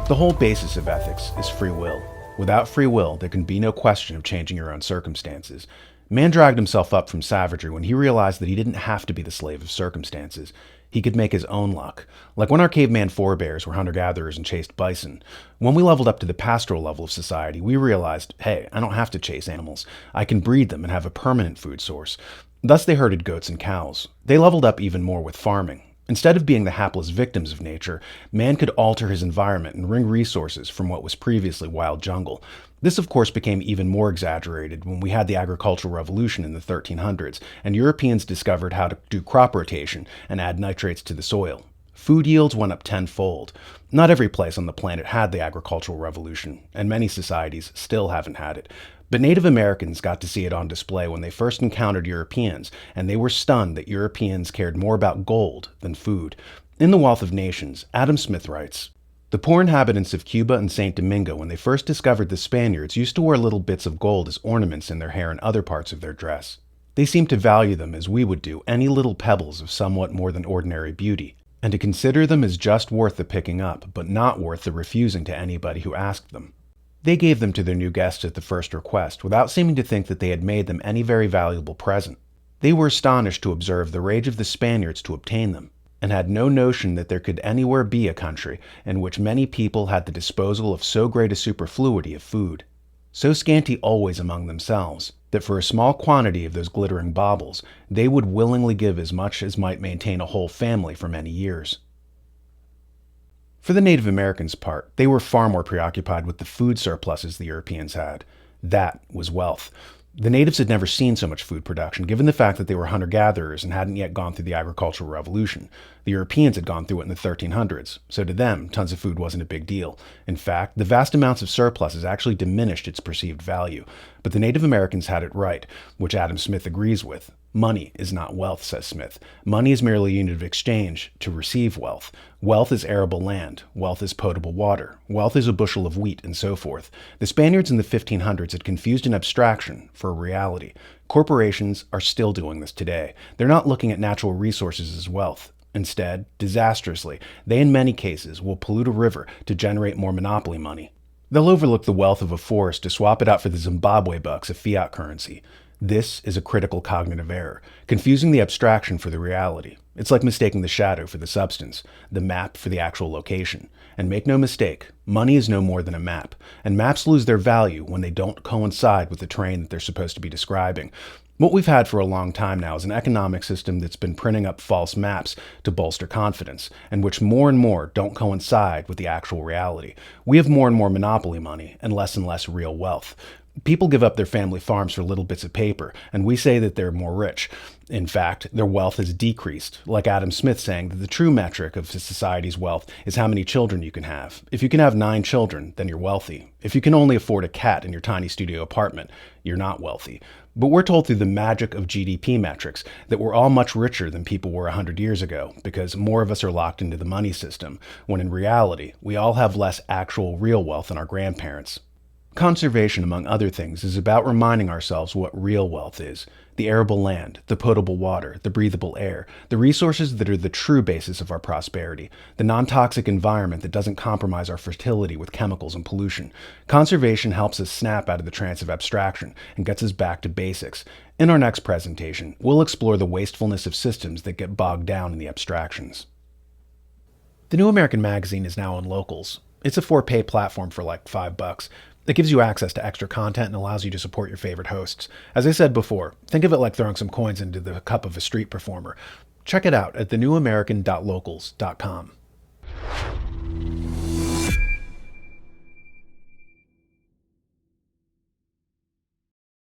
The whole basis of ethics is free will. Without free will, there can be no question of changing your own circumstances. Man dragged himself up from savagery when he realized that he didn't have to be the slave of circumstances. He could make his own luck. Like when our caveman forebears were hunter-gatherers and chased bison. When we leveled up to the pastoral level of society, we realized, hey, I don't have to chase animals. I can breed them and have a permanent food source. Thus they herded goats and cows. They leveled up even more with farming. Instead of being the hapless victims of nature, man could alter his environment and wring resources from what was previously wild jungle. This, of course, became even more exaggerated when we had the agricultural revolution in the 1300s, and Europeans discovered how to do crop rotation and add nitrates to the soil. Food yields went up tenfold. Not every place on the planet had the agricultural revolution, and many societies still haven't had it. But Native Americans got to see it on display when they first encountered Europeans, and they were stunned that Europeans cared more about gold than food. In The Wealth of Nations, Adam Smith writes, "The poor inhabitants of Cuba and St. Domingo, when they first discovered the Spaniards, used to wear little bits of gold as ornaments in their hair and other parts of their dress. They seemed to value them as we would do any little pebbles of somewhat more than ordinary beauty, and to consider them as just worth the picking up, but not worth the refusing to anybody who asked them. They gave them to their new guests at the first request, without seeming to think that they had made them any very valuable present. They were astonished to observe the rage of the Spaniards to obtain them, and had no notion that there could anywhere be a country in which many people had the disposal of so great a superfluity of food, so scanty always among themselves, that for a small quantity of those glittering baubles, they would willingly give as much as might maintain a whole family for many years." For the Native Americans' part, they were far more preoccupied with the food surpluses the Europeans had. That was wealth. The natives had never seen so much food production, given the fact that they were hunter-gatherers and hadn't yet gone through the agricultural revolution. The Europeans had gone through it in the 1300s, so to them, tons of food wasn't a big deal. In fact, the vast amounts of surpluses actually diminished its perceived value. But the Native Americans had it right, which Adam Smith agrees with. Money is not wealth, says Smith. Money is merely a unit of exchange to receive wealth. Wealth is arable land. Wealth is potable water. Wealth is a bushel of wheat, and so forth. The Spaniards in the 1500s had confused an abstraction for a reality. Corporations are still doing this today. They're not looking at natural resources as wealth. Instead, disastrously, they in many cases will pollute a river to generate more monopoly money. They'll overlook the wealth of a forest to swap it out for the Zimbabwe bucks of fiat currency. This is a critical cognitive error, confusing the abstraction for the reality. It's like mistaking the shadow for the substance, the map for the actual location. And make no mistake, money is no more than a map, and maps lose their value when they don't coincide with the terrain that they're supposed to be describing. What we've had for a long time now is an economic system that's been printing up false maps to bolster confidence, and which more and more don't coincide with the actual reality. We have more and more monopoly money and less real wealth. People give up their family farms for little bits of paper, and we say that they're more rich. In fact, their wealth has decreased, like Adam Smith saying that the true metric of society's wealth is how many children you can have. If you can have 9 children, then you're wealthy. If you can only afford a cat in your tiny studio apartment, you're not wealthy. But we're told through the magic of GDP metrics that we're all much richer than people were 100 years ago, because more of us are locked into the money system, when in reality, we all have less actual real wealth than our grandparents. Conservation, among other things, is about reminding ourselves what real wealth is. The arable land, the potable water, the breathable air, the resources that are the true basis of our prosperity, the non-toxic environment that doesn't compromise our fertility with chemicals and pollution. Conservation helps us snap out of the trance of abstraction and gets us back to basics. In our next presentation, we'll explore the wastefulness of systems that get bogged down in the abstractions. The New American Magazine is now on Locals. It's a for-pay platform for like $5. It gives you access to extra content and allows you to support your favorite hosts. As I said before, think of it like throwing some coins into the cup of a street performer. Check it out at thenewamerican.locals.com.